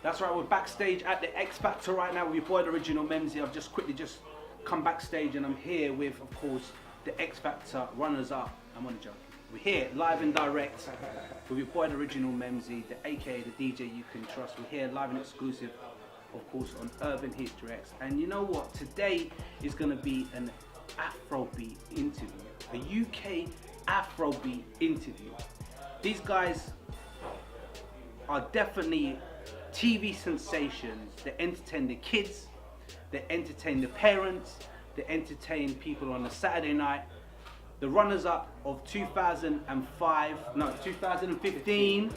That's right, we're backstage at the X Factor right now with your boy, the original Memzee. I've just quickly come backstage and I'm here with, of course, the X Factor runners-up. I'm on a joke. We're here live and direct with your boy, the original Memzee, the AKA the DJ you can trust. We're here live and exclusive, of course, on Urban History X. And you know what? Today is going to be an Afrobeat interview, a UK Afrobeat interview. These guys are definitely TV sensations. They entertain the kids, they entertain the parents, they entertain people on a Saturday night. The runners-up of 2015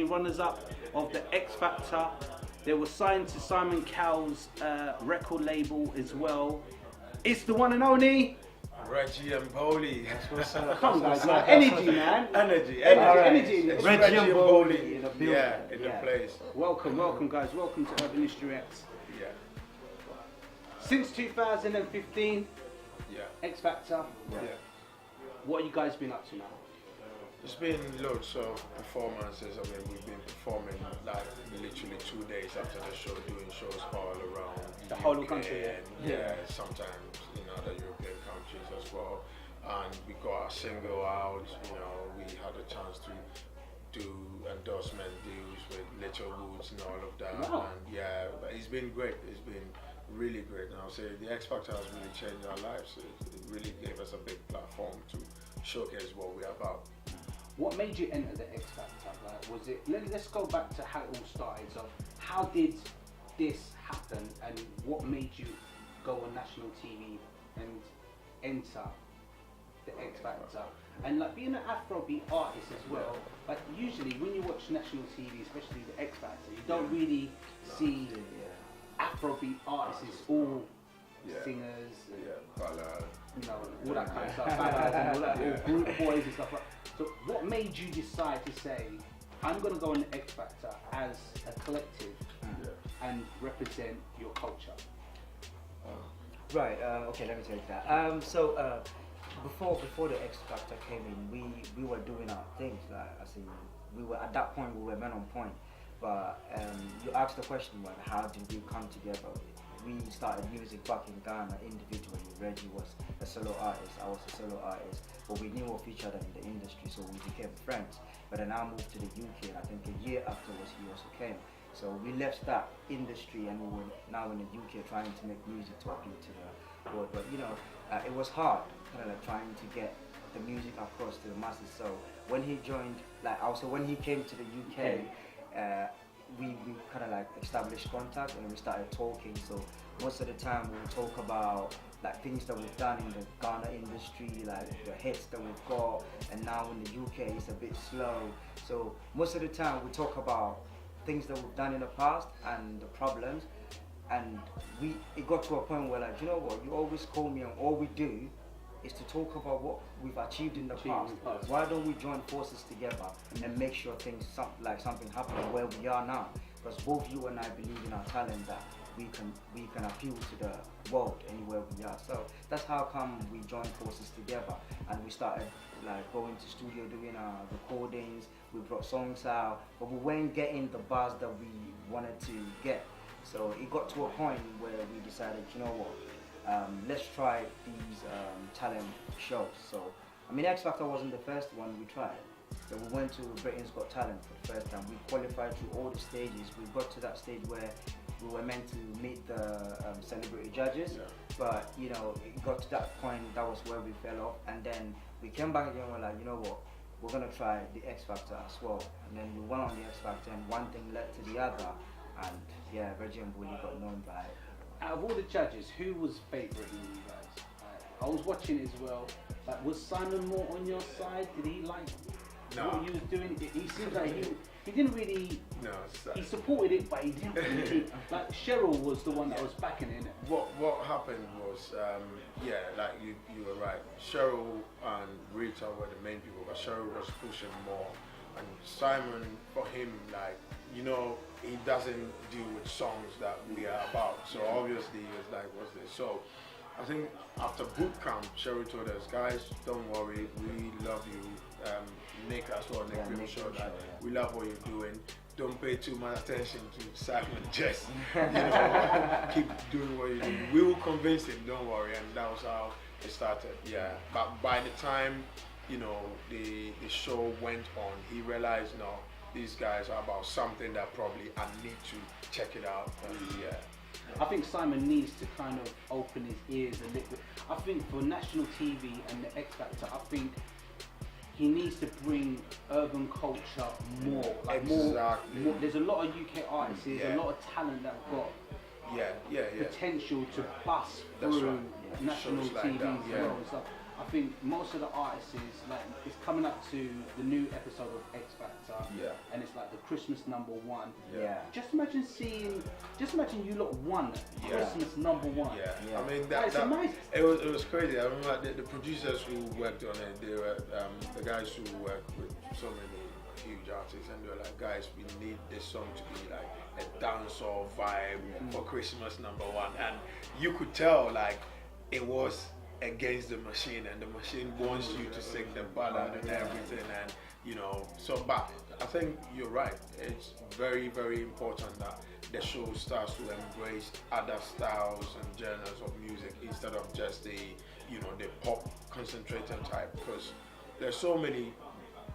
runners-up of the X Factor. They were signed to Simon Cowell's record label as well. It's the one and only Reggie and Bollie. Come on, guys, man. Energy, man. Energy. Energy. Reggie and Bollie in the building. Yeah, in the place. Welcome, guys. Welcome to Urban History X. Yeah. Since 2015, X Factor. Yeah. What have you guys been up to now? There's been loads of performances. I mean, we've been performing like literally 2 days after the show, doing shows all around the whole of the country. Yeah, sometimes in other European countries as well. And we got a single out. You know, we had a chance to do endorsement deals with Little Woods and all of that. Wow. And yeah, but it's been great. It's been really great. And I'll say the X Factor has really changed our lives. It really gave us a big platform to showcase what we're about. What made you enter the X Factor? Like, was it? Let's go back to how it all started. So, how did this happen, and what made you go on national TV and enter the X Factor? And like being an Afrobeat artist as well. Like usually when you watch national TV, especially the X Factor, you don't really see Afrobeat artists. It's all singers. Ballad. You know, all that kind of stuff, ballads and all that, all group boys and stuff like that. So what made you decide to say, I'm going to go on the X Factor as a collective and represent your culture? Right, okay, let me take that. Before the X Factor came in, we were doing our things. Like I see, we were at that point we were men on point. But you asked the question, like, how did we come together? We started music back in Ghana individually. Reggie was a solo artist, I was a solo artist, but we knew of each other in the industry, so we became friends. But then I moved to the UK, and I think a year afterwards he also came. So we left that industry, and we were now in the UK trying to make music to appeal to the world. But you know, it was hard, kind of like trying to get the music across to the masses. So when he joined, when he came to the UK, we kind of like established contact and we started talking. So most of the time we would talk about like things that we've done in the Ghana industry, like the hits that we've got, and now in the UK it's a bit slow. So most of the time we talk about things that we've done in the past and the problems, and it got to a point where, like, you know what, you always call me and all we do is to talk about what we've achieved in the past. Why don't we join forces together and make sure something happens where we are now? Because both you and I believe in our talent that we can appeal to the world anywhere we are. So that's how come we joined forces together, and we started like going to studio, doing our recordings. We brought songs out, but we weren't getting the buzz that we wanted to get. So it got to a point where we decided, you know what, let's try these talent shows. So, I mean, X Factor wasn't the first one we tried. So we went to Britain's Got Talent for the first time. We qualified through all the stages. We got to that stage where we were meant to meet the celebrity judges, but you know, it got to that point, that was where we fell off. And then we came back again and we're like, you know what, we're gonna try the X Factor as well. And then we went on the X Factor, and one thing led to the other. And yeah, Reggie and Bollie got known by it. Out of all the judges, who was favourite in you guys? I was watching it as well. Like, was Simon more on your side? Did he like what you was doing? He seems like he didn't really. No, he supported it, but he didn't really. Like Cheryl was the one that was backing it. What happened was, like you were right. Cheryl and Rita were the main people, but Cheryl was pushing more, and Simon, for him, like, you know, he doesn't deal with songs that we are about. So obviously he was like, what's this? So I think after boot camp, Cheryl told us, guys, don't worry, we love you. Nick as well, Nick, we love what you're doing. Don't pay pay too much attention to Simon. Just keep doing what you do. We will convince him. Don't worry. And that was how it started. Yeah. But by the time the show went on, he realized no, these guys are about something that probably I need to check it out. Yeah. I think Simon needs to kind of open his ears a little bit. I think for national TV and the X Factor, I think he needs to bring urban culture more. Like exactly. more. There's a lot of UK artists, there's a lot of talent that have got potential to bust through national TV as well. So I think most of the artists it's coming up to the new episode of X Factor, and it's like the Christmas #1. Just imagine you lot won Christmas #1. I mean it's amazing. It was crazy. I remember the producers who worked on it. They were the guys who work with so many huge artists, and they were like, guys, we need this song to be like a dancehall vibe for Christmas #1, and you could tell like it was against the machine, and the machine wants you to sing the ballad and everything, and so but I think you're right. It's very, very important that the show starts to embrace other styles and genres of music instead of just the pop concentrated type, because there's so many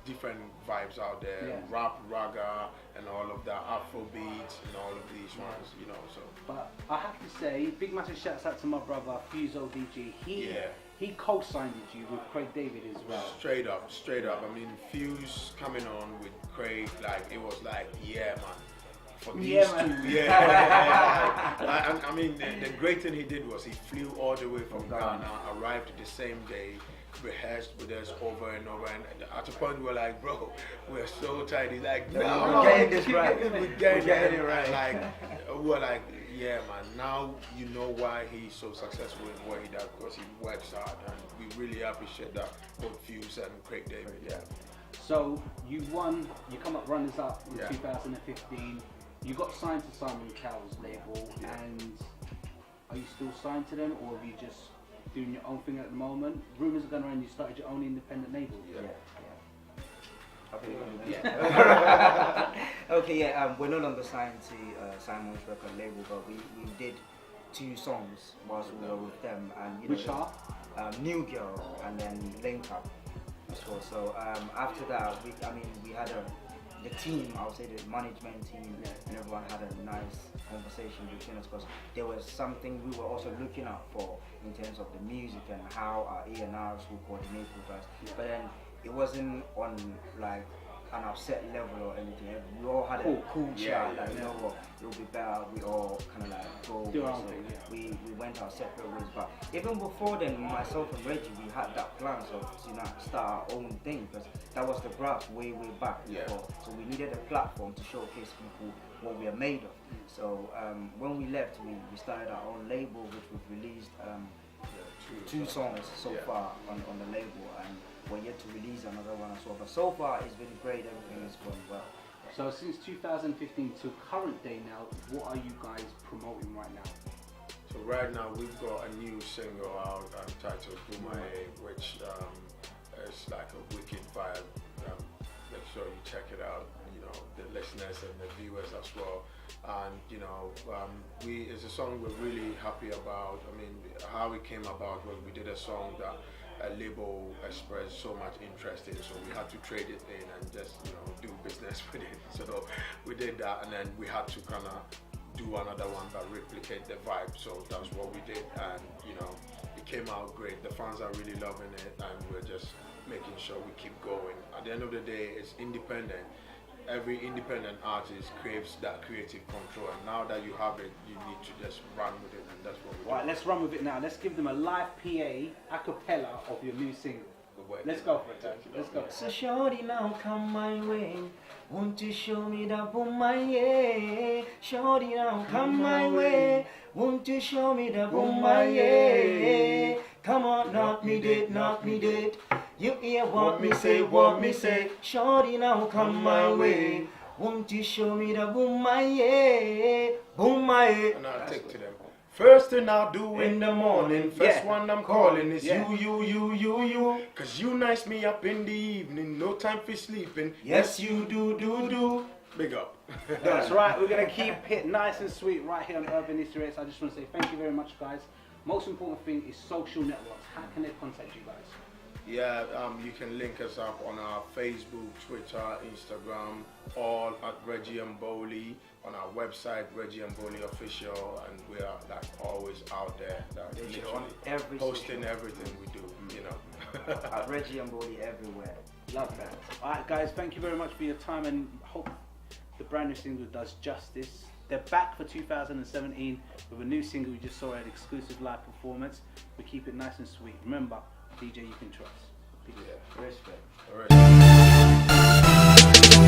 different vibes out there, rap, raga, and all of that, Afrobeat, and all of these ones, so. But I have to say, big massive shouts out to my brother, Fuso DG. He co-signed you with Craig David as well. Straight up. I mean, Fuse coming on with Craig, like, it was like, yeah, man. For these two, I mean, the great thing he did was he flew all the way from Ghana, arrived the same day, rehearsed with us over and over, and at a point we were like, bro, we're so tired. He's like, no, we're getting this right. We're getting it right. Like, we're like, yeah, man, now you know why he's so successful in what he does, because he works hard, and we really appreciate that, both Fuse and Craig David. So you won, you come up runners up in 2015. You got signed to Simon Cowell's label, and are you still signed to them, or have you just doing your own thing at the moment? Rumours are going around you started your own independent label. We're no longer signed to Simon's record label, but we did 2 songs whilst we were with them, and which are New Girl and then Link Up as well. So after that, we had the team, I would say the management team, and everyone had a nice conversation between us, because there was something we were also looking out for in terms of the music and how our A&Rs will coordinate with us. But then it wasn't on like an upset level or anything. We all had a cool chat, like, you know what, it'll be better. We all kind of like go. So we went our separate ways. But even before then, myself and Reggie, we had that plan to start our own thing, because that was the graph way back before. So we needed a platform to showcase people what we are made of. So when we left, we started our own label, which we've released 2 songs so far on the label, and we're yet to release another one as well. But so far it's been great, everything is going well. So since 2015 to current day now, what are you guys promoting right now? So right now we've got a new single out titled Boomae, which is like a wicked vibe. Make sure you check it out, the listeners and the viewers as well. And it's a song we're really happy about. I mean, how it came about was we did a song that a label expressed so much interest in, so we had to trade it in and just do business with it. So we did that, and then we had to kind of do another one that replicate the vibe. So that's what we did, and it came out great. The fans are really loving it, and we're just making sure we keep going. At the end of the day, it's independent. Every independent artist craves that creative control, and now that you have it, you need to just run with it, and that's what we're doing. Right, let's run with it now. Let's give them a live PA a cappella of your new single. Let's go for it, let's go. So shorty, now come my way. Won't you show me that Boomae? Shorty, now come my way. Won't you show me that Boomae? Come on, knock me dead. You hear what me say. Shorty, now come my way. Won't you show me the Boomae? And I'll take to them. First thing I'll do in the morning, first one I'm calling is you. Cause you nice me up in the evening, no time for sleeping. Yes, you do. Big up. That's right. We're gonna keep it nice and sweet right here on Urban Easter Eggs. I just want to say thank you very much, guys. Most important thing is social networks. How can they contact you guys? Yeah, you can link us up on our Facebook, Twitter, Instagram, all at Reggie and Bollie, on our website, Reggie and Bollie Official, and we are like always out there, like, literally posting everything we do, you know. At Reggie and Bollie everywhere. Love that. Alright guys, thank you very much for your time, and hope the brand new single does justice. They're back for 2017 with a new single. We just saw an exclusive live performance. We keep it nice and sweet. Remember, DJ you can trust. Peace. Yeah. Respect. All right.